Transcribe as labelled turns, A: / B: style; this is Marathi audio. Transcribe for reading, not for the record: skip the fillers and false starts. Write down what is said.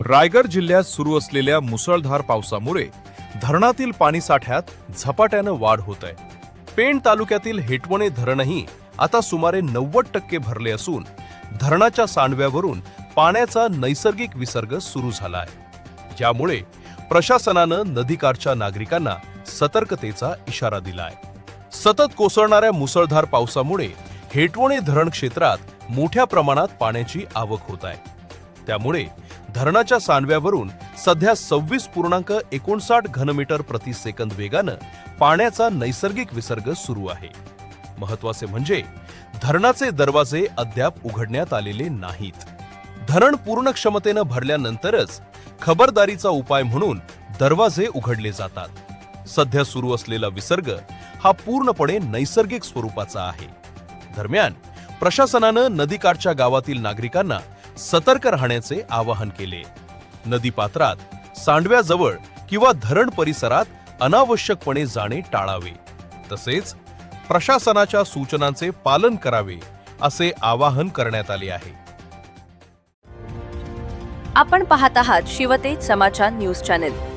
A: रायगड जिल्ह्यात सुरू असलेल्या मुसळधार पावसामुळे धरणातील पाणीसाठ्यात झपाट्यानं वाढ होत आहे. पेण तालुक्यातील हेटवणे धरणही आता सुमारे 90% भरले असून धरणाच्या सांडव्यावरून पाण्याचा नैसर्गिक विसर्ग सुरू झाला आहे. ज्यामुळे प्रशासनानं नदीकाठच्या नागरिकांना सतर्कतेचा इशारा दिला आहे. सतत कोसळणाऱ्या मुसळधार पावसामुळे हेटवणे धरण क्षेत्रात मोठ्या प्रमाणात पाण्याची आवक होत आहे. त्यामुळे धरणाच्या सांडव्यावरून सध्या 26.59 घनमीटर प्रति सेकंद वेगानं पाण्याचा नैसर्गिक विसर्ग सुरू आहे. महत्वाचे म्हणजे धरणाचे दरवाजे अद्याप उघडण्यात आलेले नाहीत. धरण पूर्ण क्षमतेनं भरल्यानंतरच खबरदारीचा उपाय म्हणून दरवाजे उघडले जातात. सध्या सुरू असलेला विसर्ग हा पूर्णपणे नैसर्गिक स्वरूपाचा आहे. दरम्यान प्रशासनानं नदीकाठच्या गावातील नागरिकांना सतर्क राहण्याचे आवाहन केले. नदीपात्रात, सांडव्याजवळ किंवा धरण परिसरात अनावश्यकपणे जाणे टाळावे. तसेच प्रशासनाच्या सूचनांचे पालन करावे असे आवाहन करण्यात आले आहे.
B: आपण पाहत आहात शिवतेज समाचार न्यूज चॅनेल.